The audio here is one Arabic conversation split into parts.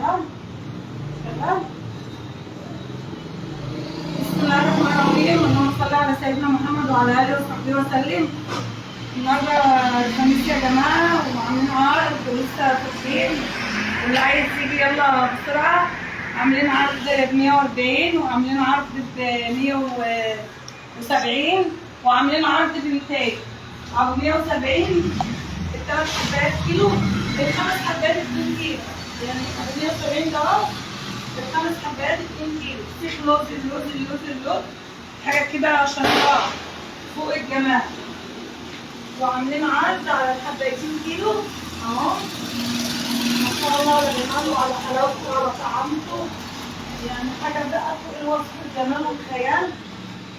تمام تمام. بسم الله الرحمن الرحيم، اللهم صل على سيدنا محمد وعلى اله وصحبه وسلم. النهارده الخميس يا جماعه وعاملين عرض ولسه فاتحين، واللي عايز يجي يلا بسرعه. عاملين عرض ب 140 وعاملين عرض ب 170 وعاملين عرض ب 200 او 170 الثلاث حبات كيلو، الخمس حبات 2 كيلو، يعني 170 ده اهو الخمس حبات 2 كيلو. سيخ لوز اللوز اللوز اللوز حاجه كده شرطه فوق الجمال. وعاملين عرض على الحبه 2 كيلو اهو، ما شاء الله لا بينقلوا على حلاوته ولا طعمته، يعني حاجه بقى فوق الوصف الجمال والخيال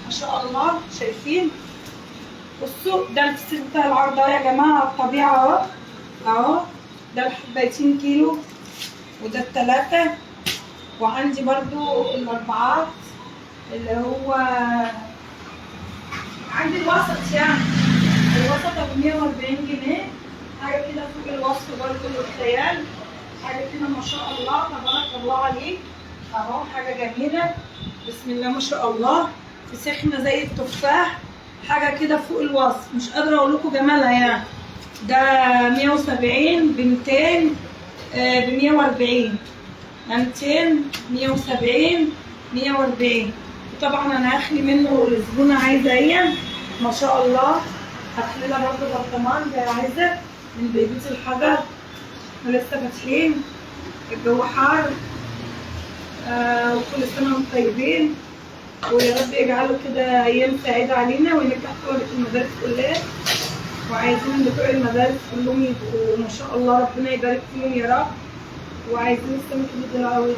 ما شاء الله. شايفين؟ بصوا ده الفسيخ بتاع العرض اهو يا جماعه على الطبيعه اهو اهو. ده الحبه 2 كيلو وده الثلاثه، وعندي برضو الاربعات اللي هو عندي الوسط، يعني الوسط ب 140 جنيه، حاجه كده فوق الوصف برضو والخيال، حاجه كده ما شاء الله تبارك الله عليك اهو، حاجه جميله بسم الله ما شاء الله. فسيخنا زي التفاح، حاجه كده فوق الوصف، مش قادره اقول لكم جمالها يعني. ده 170 ب 200 ب 140 200 170 140. وطبعا انا هخلي منه الزبونه عايزه ايه ما شاء الله. هخلي لها برضه برطمان زي عايزه من بيبيت الحجر، ولسه فاتحين الجو حار. وكل سنه وانتم طيبين، ويا رب يجعله كده ايام سعيده علينا وينجح طلبه المدارس كلها. وعايزين بتوع المدارس كلهم يبقوا ما شاء الله ربنا يبارك فيهم يا رب. وعايزين السمك اللي قوي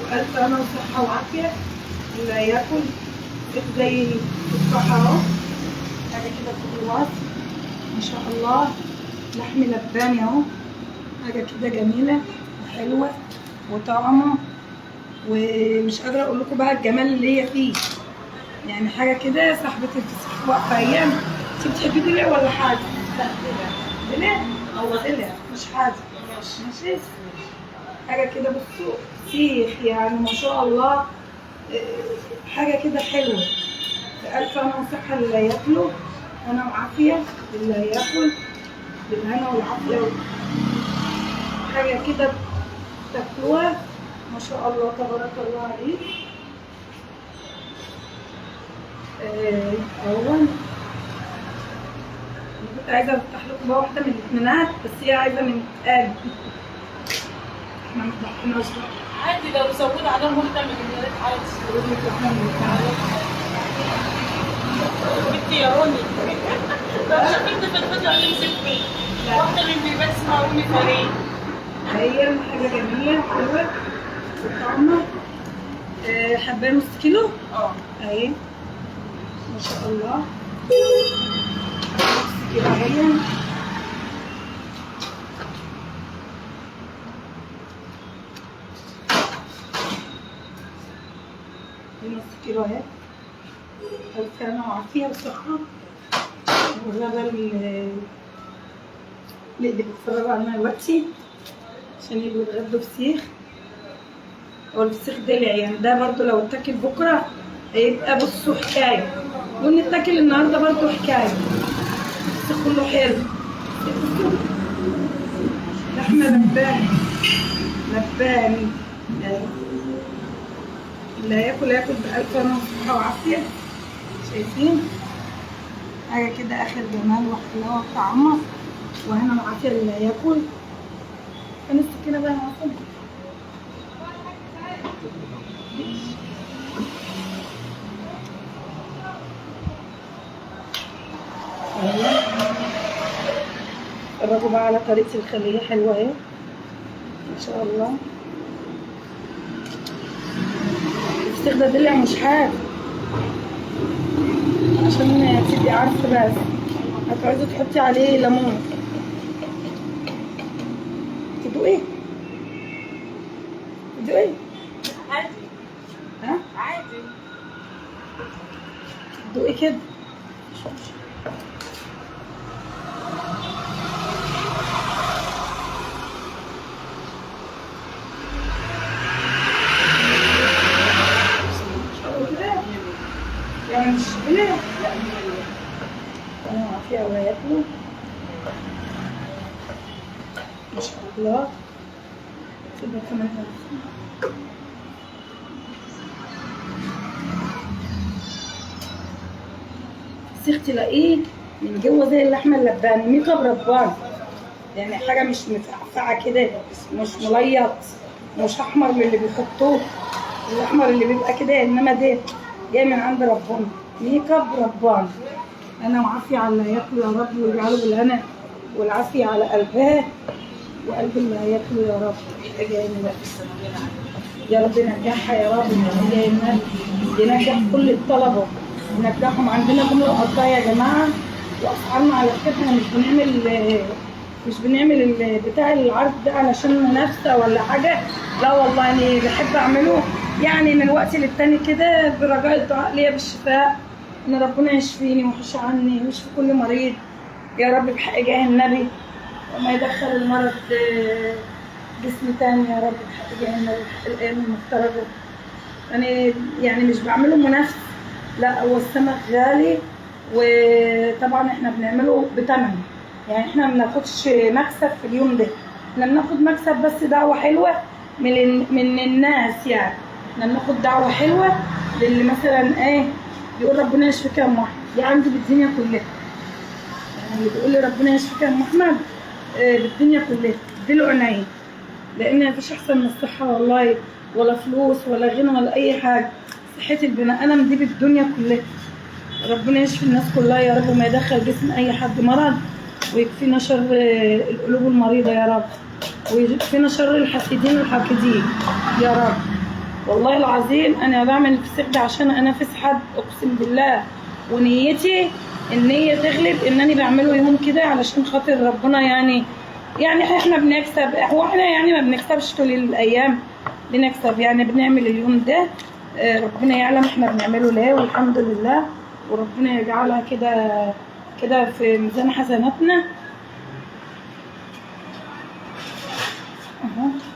وألف أنا وصحة وعافية. اللي هياكل زي التفاح اهو، حاجة كده فوق الوصف ما شاء الله. لحم لباني اهو، حاجة كده جميلة وحلوة وطعمة، ومش قادرة أقول لكم بقى الجمال اللي هي فيه، يعني حاجة كده. صاحبة الفسيخ واقفة أيام. أنتِ بتحبي دلع ولا حاجة؟ لا دلع. دلع؟ هو دلع مش حاجة. ماشي؟ حاجة كده بصوا فسيخ يعني ما شاء الله، حاجة كده حلوة. بألف أنا وصحة اللي هياكله، أنا وعافية اللي هياكل بالهنا والعافية. حاجة كده تاكلوها ما شاء الله تبارك الله عليك. أولا كنت عايزة أفتح لكم بقى واحدة من الاتنينات، بس هي عايزة من قلب. احنا ما فتحناش بقى. عادي لو زودنا عليهم واحدة من الاتنينات عادي. بقول لك واحدة من الاتنينات. بنتي يا روني لو شافت في الفيديو هتمسكني. واحدة من بيبات اسمها روني فريد. هي حاجة جميلة وحلوة وطعمة. حباية نص كيلو اهي ما شاء الله. نص كيلو اهي، نص كيلو اهي. ألف هنا وعافية وصحة. والغدا اللي بيتفرجوا علينا دلوقتي عشان يجوا يتغدوا فسيخ. هو الفسيخ دلع يعني، ده برضو لو اتاكل بكره هيبقى بصوا حكايه، ونتاكل النهارده برضو حكايه. الفسيخ كله حلو. لحمه لباني لباني. اللي هياكل ياكل بألف هنا وصحة وعافية. شايفين؟ حاجة كده آخر جمال وحلاوة وطعمة وهنا وعافية اللي هياكل. فين السكينة بقى يا عسل؟ اتفرجوا بقى على طريقة الخلية حلوة اهي ما شاء الله. الفسيخ ده دلع مش حاجة، عشان تبقي عارفة. بس هتعوزي تحطي عليه ليمون. تدوقي؟ تدوقي؟ عادي. ها؟ عادي. تدوقي كده. ما شاء الله. تبقى كمان سيخ تلاقيه من جوه زي اللحمه اللباني، ميك اب رباني، يعني حاجه مش مفعفعه كده، مش مليط، مش احمر من اللي بيحطوه الاحمر اللي بيبقى كده، انما ده جاي من عند ربنا، ميك اب رباني. انا وعافيه على اللي هياكلوا يا رب، ويجعلوا بالهنا والعافيه على قلبها وقلب اللي هياكلوا يا رب. يا رب نجحها يا رب، ينجح كل الطلبه، ونجحهم. عندنا جمله وقطايه يا جماعه، واسعارنا على فكره مش بنعمل بتاع العرض ده علشان منافسه ولا حاجه، لا والله يعني بحب اعمله يعني من وقت للتاني كده برجاء الدعاء ليا بالشفاء، ان ربنا يشفيني ويحش عني ويشفي كل مريض يا رب بحق جاه النبي، وما يدخل المرض جسم تاني يا رب بحق جاه النبي بحق الايام المفترضه. يعني مش بعمله منافسه، لا هو السمك غالي، وطبعا احنا بنعمله بتمن، يعني احنا ما بناخدش مكسب في اليوم ده، احنا بناخد مكسب بس دعوه حلوه من الناس، يعني احنا بناخد دعوه حلوه للي مثلا ايه بيقول ربنا يشفيك يا ام احمد، دي عندي بالدنيا كلها، يعني اللي بيقول لي ربنا يشفيك يا ام احمد بالدنيا كلها اديله عينيا، لان مفيش احسن من الصحه والله، ولا فلوس ولا غنى ولا اي حاجه، صحه البني ادم دي بالدنيا كلها. ربنا يشفي الناس كلها يا رب، وما يدخل جسم اي حد مرض، ويكفينا شر القلوب المريضه يا رب، ويكفينا شر الحاسدين والحاقدين يا رب. والله العظيم انا بعمل الفسيخ ده عشان انافس حد، اقسم بالله، ونيتي النيه تغلب، انني بعمله يوم كده علشان خاطر ربنا، يعني احنا بنكسب، هو احنا يعني ما بنكسبش طول الايام، بنكسب يعني بنعمل اليوم ده، ربنا يعلم احنا بنعمله ليه، والحمد لله، وربنا يجعلها كده في ميزان حسناتنا.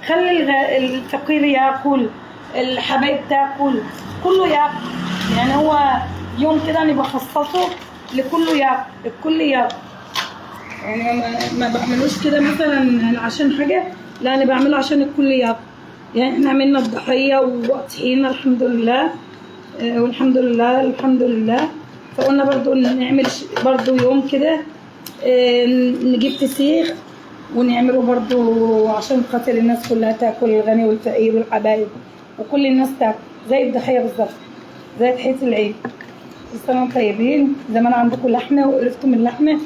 خلي الفقير ياكل، الحبايب تاكل، كله ياكل، يعني هو يوم كده انا بخصصه لكله ياكل، الكل ياكل، يعني ما بعملوش كده مثلا عشان حاجه، لا انا بعمله عشان الكل ياكل. يعني احنا عملنا الضحيه وطحينا الحمد لله، والحمد لله الحمد لله، فقلنا برضو نعمل برضو يوم كده نجيب فسيخ ونعمله برضو عشان خاطر الناس كلها تاكل، الغني والفقير والحبايب وكل الناس تاكل زي الضحيه بالظبط، زي ضحيه العيد. كل سنه وانتم طيبين، زمان عندكم لحمه وقرفتوا من اللحمه،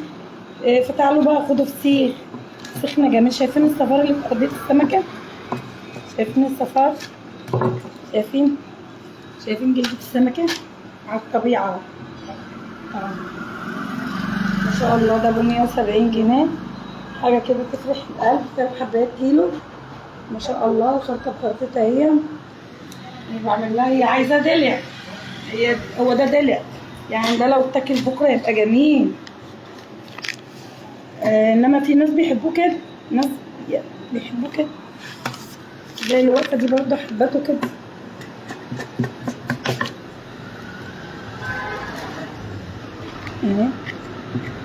فتعالوا بقى خدوا فسيخ، فسيخنا جميل. شايفين الصفار اللي في ارضيه السمكه؟ شايفين الصفار؟ شايفين جلدة السمكة على الطبيعة؟ ما شاء الله، ده ب 170 جنيه، حاجة كده تفرح القلب، 3 حبات كيلو، ما شاء الله، الخلطة بخلطتها هي، بعمل لها، هي عايزة دلع، هو ده دلع، يعني ده لو اتاكل بكرة يبقى جميل، انما في ناس بيحبوه كده، ناس بيحبوه كده، زي الوقفة دي برضه حباته كده.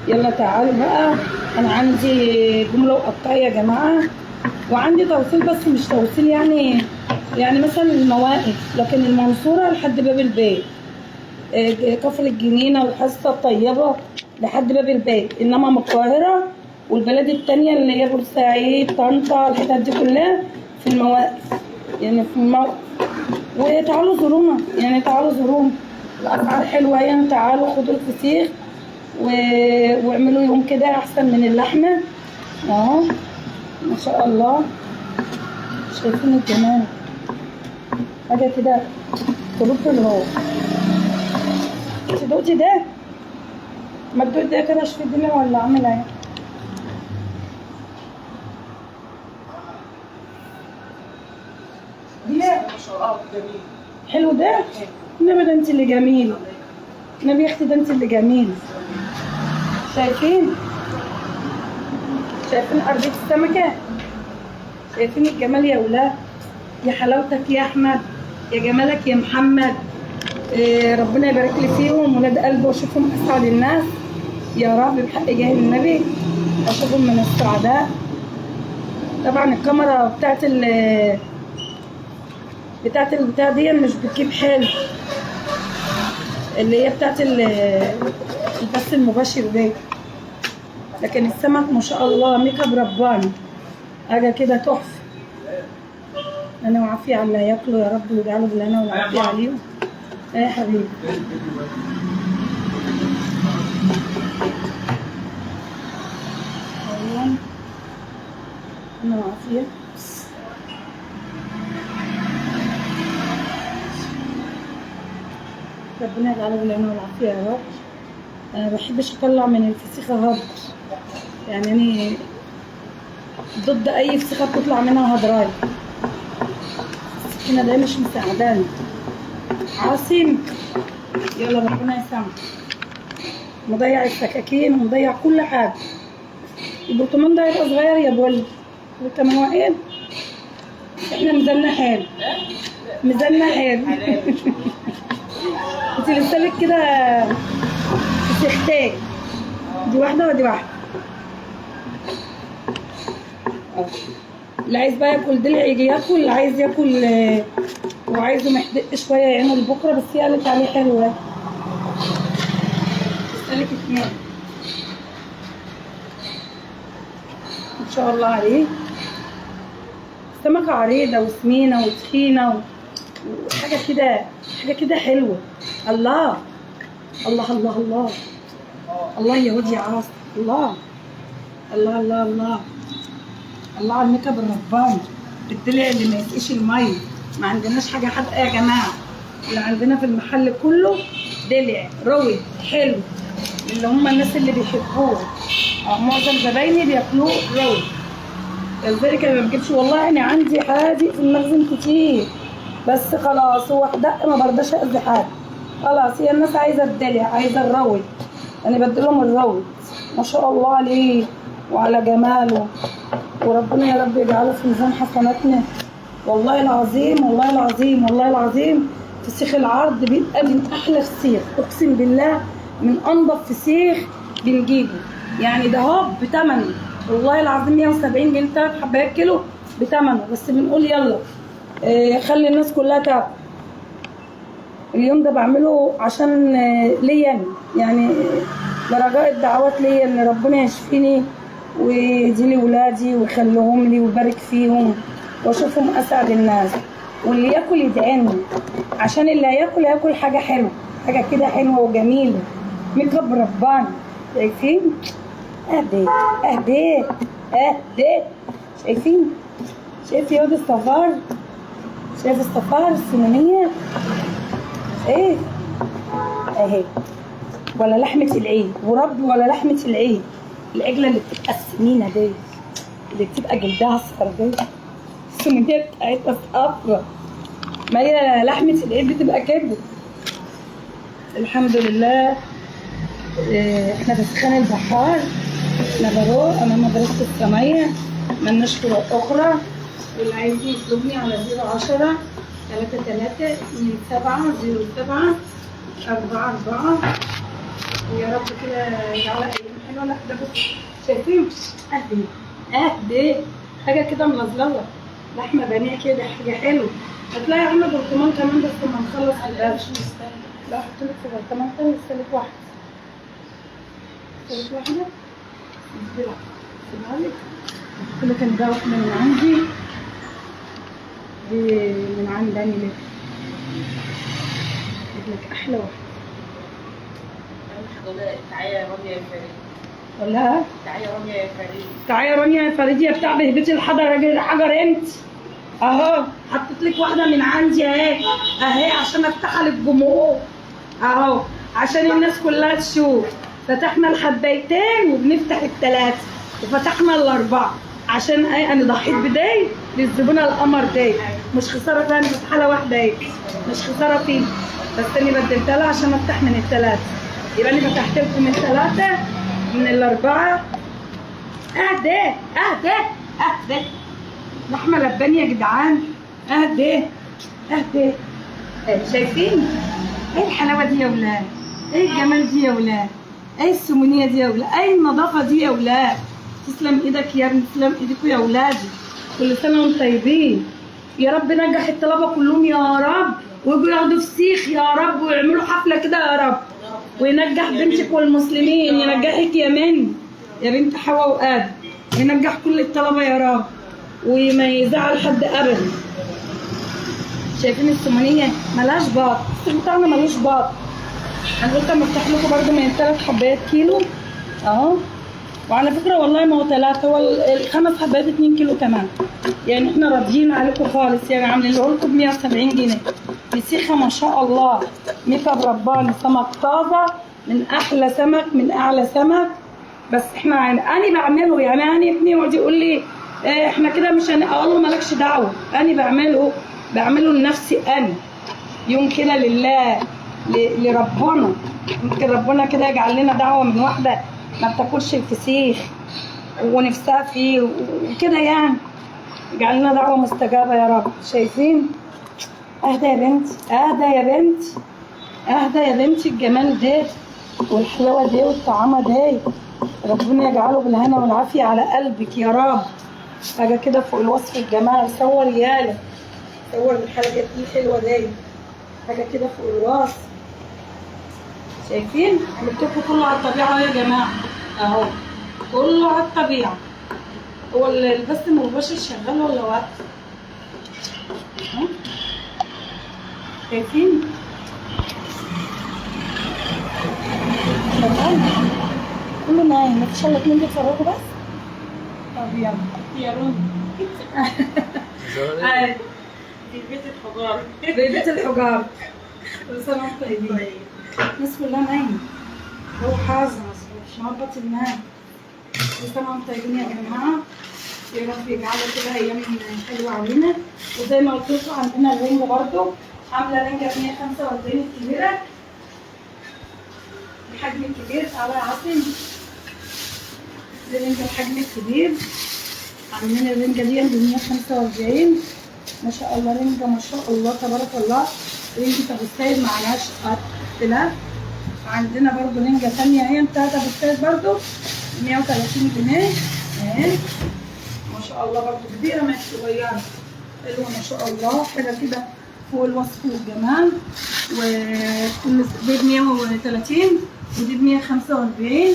يلا تعالوا بقى، انا عندي جمله وقطايه يا جماعه، وعندي توصيل بس مش توصيل يعني مثلا المواقف، لكن المنصوره لحد باب البيت، كفر الجنينه والحصه الطيبه لحد باب البيت، انما من القاهره والبلاد التانيه اللي هي بورسعيد طنطا الحتت دي كلها في المواقف، يعني في الموقف. وتعالوا زورونا، يعني تعالوا زورونا، الاسعار حلوه، يعني تعالوا خدوا الفسيخ واعملوا يوم كده احسن من اللحمه اهو، ما شاء الله. شايفين الجمال، حاجه كده تروح الروح. انت دقتي ده؟ ما تدوقي ده كده، اشوف الدنيا ولا اعمل ايه؟ جميل حلو ده؟ انما ده انت اللي جميل، نبي يا اختي ده انت اللي جميل. شايفين ارضيه السمكه؟ شايفين الجمال يا ولاد؟ يا حلاوتك يا احمد، يا جمالك يا محمد، ربنا يبارك لي فيهم ولاد قلبي، واشوفهم اسعد الناس يا رب بحق جاه النبي، اشوفهم من السعداء طبعا الكاميرا بتاعت البتاع دي مش بتجيب حلو، اللي هي بتاعت البث المباشر دي، لكن السمك ما شاء الله ميك اب رباني، حاجه كده تحفه. انا وعافيه على اللي هياكلوا يا رب ويجعله بالهنا والعافيه عليهم. ايه يا حبيبي، ايوه انا وعافيه. ربنا يجعله بالهنا والعافيه يا رب. انا مبحبش اطلع من الفسيخه هدر، يعني انا ضد اي فسيخه بتطلع منها هدراي. السكينه دي مش مساعداني. عاصم يلا ربنا يسامحك، مضيع السكاكين ومضيع كل حاجه. البرطمان ده يبقى صغير يا بولي، كمان واحد. احنا ميزاننا حلو، ميزاننا حلو. انت لسه لك كده فسيختين، دي واحده ودي واحده. اللي عايز بقى ياكل دلع يجي ياكل، اللي عايز ياكل وعايزه محدق شويه يعمل لبكره، بس هي قالت عليه حلوه. قالت 2 ان شاء الله عليه. سمكه عريضه وسمينه وتخينه وحاجه كده، حاجه كده حلوه. الله الله الله الله الله يا ودي يا عاصم، الله الله الله الله الله على الميك اب الرباني، الدلع اللي ما يسقيش الميه. ما عندناش حاجه حادقه يا جماعه، اللي عندنا في المحل كله دلع روي حلو، اللي هم الناس اللي بيحبوه. معظم زبايني بياكلوه روي، لذلك انا ما بجيبش. والله انا عندي حادق في المخزن كتير، بس خلاص هو حدق ما برضاش اذي حد. خلاص هي الناس عايزه الدلع، عايزه الروي، انا بديلهم الروي. ما شاء الله عليه وعلى جماله، وربنا يا رب يجعله في ميزان حسناتنا. والله العظيم والله العظيم والله العظيم فسيخ العرض بيبقى من احلى فسيخ، اقسم بالله من انضف فسيخ بنجيبه. يعني ده هو بثمنه، والله العظيم 170 جنيه 3 حبايات كيلو بثمنه، بس بنقول يلا خلي الناس كلها تاكل. اليوم ده بعمله عشان ليا يعني برجاء الدعوات ليا ان ربنا يشفيني ويديلي ولادي ويخليهم لي ويبارك فيهم واشوفهم اسعد الناس، واللي ياكل يدعيني، عشان اللي هياكل هياكل حاجه حلوه، حاجه كده حلوه وجميله. ميك اب رباني، شايفين؟ اهدي اهدي اهدي، شايفين؟ شايف يا واد الصفار؟ شايف الصفار السنانيه؟ ايه اهي، ولا لحمه العيد ورب، ولا لحمه العيد. العجله اللي بتبقى السمينه دي، اللي بتبقى جلدها اصفر دي، السمنيه بتاعتها صفرا، ما هي لحمه العيد بتبقى كده. الحمد لله. احنا في سخان البحار، احنا بروح امام مدرسه السميه، مالناش طرق اخرى. واللي عايز يطلبني على 010 33 27 07 44. ويا رب كده يجعلها ايام حلوه. لا ده بص شايفين؟ اهدي اهدي، حاجه كده ملظلظه، لحمه بانيه كده، حاجه حلوه. هتلاقي عندنا برطمان كمان بس لما نخلص الدرس. لا احط لك في برطمان تاني، لسه لك واحده، لسه لك واحده سيبها لك. قلت لك ان ده واحده من عندي، دي من عندي لك، لك احلى واحده. تعالي يا رانيا يا فريد، ولا تعالي يا رانيا يا فريد، تعالي يا رانيا يا فريد يا بتاع بهدتي الحجر انت. اهو حطيت لك واحده من عندي اهي اهي عشان افتحها للجمهور، اهو عشان الناس كلها تشوف. فتحنا الحبايتين وبنفتح الثلاثه، وفتحنا الاربعه عشان انا ضحيت بداي للزبونه القمر دي. مش خساره فيها، انا فاتحه لها واحده اهي، مش خساره فيه، بس انا بدلتها لها عشان افتح من الثلاثه. يبقى انا فتحت لكم من الثلاثه من الاربعه. اهدى اهدى اهدى، لحمه لبانيه يا جدعان، اهدى اهدى. شايفين؟ ايه الحلاوه دي يا ولاد؟ ايه الجمال دي يا ولاد؟ ايه السمونيه دي يا ولاد؟ ايه النظافه دي يا ولاد؟ تسلم ايدك يا ابني، تسلم ايدكم يا ولادي. كل سنه وانتم طيبين. يا رب نجح الطلبه كلهم يا رب، ويجوا ياخدوا فسيخ يا رب، ويعملوا حفله كده يا رب، وينجح بنتك والمسلمين، ينجحك يا من يا بنت حواء وآدم، وينجح كل الطلبه يا رب، وما يزعل حد ابدا. شايفين السمنيه ملهاش باط، الفسيخ بتاعنا ملوش باط. انا قلت اما افتح لكم برده من 3 حبات كيلو اهو. وعلى فكره والله ما هو 3، هو ال5 حبات 2 كيلو كمان. يعني احنا راضيين عليكم خالص، يعني عاملين لكم ب 170 جنيه. فسيخه ما شاء الله، ميك اب رباني، سمك طازه من احلى سمك من اعلى سمك. بس احنا انا بعمله، يعني انا ابني يقعد يقول لي احنا كده مش اقول له مالكش دعوه، انا بعمله لنفسي انا، يوم كده لله لربنا. يمكن ربنا كده يجعل لنا دعوه من واحده ما بتاكلش الفسيخ ونفسها فيه وكده، يعني يجعل لنا دعوه مستجابه يا رب. شايفين؟ اهدى يا بنتي، اهدى يا بنتي، اهدى يا بنتي. الجمال ده والحلاوه دي والطعامه دي ربنا يجعله بالهنا والعافيه على قلبك يا رب. حاجه كده فوق الوصف الجمال. صور يالا، صور الحلقه دي الحلوه دي، حاجه كده فوق الوصف. شايفين؟ عملت لكم كله على الطبيعه يا جماعه اهو، كله على الطبيعه. هو البث المباشر شغال ولا واقف؟ شايفين؟ شغال كله نايم، مفيش الا 2 بيتفرجوا بس. طب يلا يا رب في بيت الحجار. بيت الحجار. كل سنه وانتم طيبين. الناس كلها نايمه، هو حازم مش هبط الناس. كل سنه وانتم طيبين يا جماعه، يا رب يجعلها كده ايام حلوه علينا. وزي ما قلت لكم عندنا الرنجه برده، عامله رنجه 145 الكبيره، الحجم الكبير. تعالى يا عاصم، دي رنجه الحجم الكبير. عاملين الرنجه دي ب 145 ما شاء الله. رنجه ما شاء الله تبارك الله، رنجه ابو السيد معلهاش اختلاف. عندنا برده رنجه ثانيه اهي بتاعت ابو السيد برده 130 جنيه اهي ما شاء الله. برده كبيره مش صغيره، حلوه ما شاء الله، حاجه كده فوق الوصف والجمال. وكل دي ب 130 ودي ب 145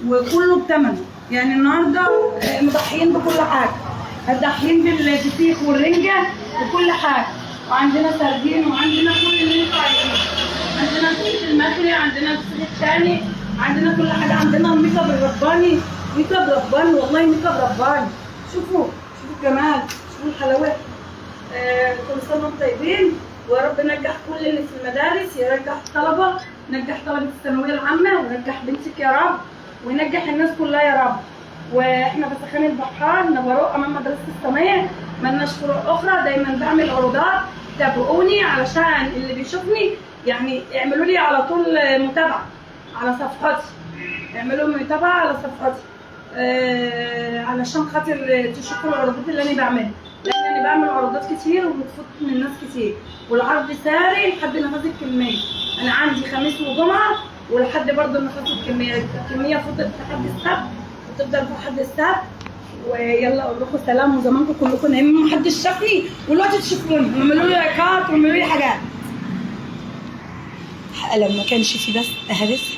وكله بثمنه. يعني النهارده مضحيين بكل حاجه، مضحيين بالفسيخ والرنجه وكل حاجه. وعندنا سردين وعندنا كل اللي انتوا عايزينه. عندنا الفسيخ المخلي، عندنا الفسيخ الثاني، عندنا كل حاجه. عندنا الميك اب الرباني، ميك اب رباني والله، ميك اب رباني. شوفوا الجمال، شوفوا الحلاوه. كل سنه وانتم طيبين، ويا رب نجح كل اللي في المدارس، ينجح الطلبه، نجح طلبه الثانويه العامه، ونجح بنتك يا رب، وينجح الناس كلها يا رب. واحنا بسخان البحار نبروق امام مدرسه الصينيه، مالناش فروع اخرى. دايما بعمل عروضات، تابعوني علشان اللي بيشوفني يعني اعملوا لي على طول متابعه على صفحتي، اعملوا متابعه على صفحتي علشان خاطر تشوفوا العروضات اللي انا بعملها. لان انا بعمل عروضات كتير وبتفوت من ناس كتير، والعرض ساري لحد نفاذ الكميه. انا عندي خميس وجمعه ولحد برضه نفاذ الكميه. الكميه فضلت لحد السبت وتفضل لحد السبت. ويلا اقول لكم سلام، وزمانكم كلكم نايمين محدش شافني، والوقت تشوفوني واعملوا لي لايكات واعملوا لي حاجات. لما كانش في بس اهرسك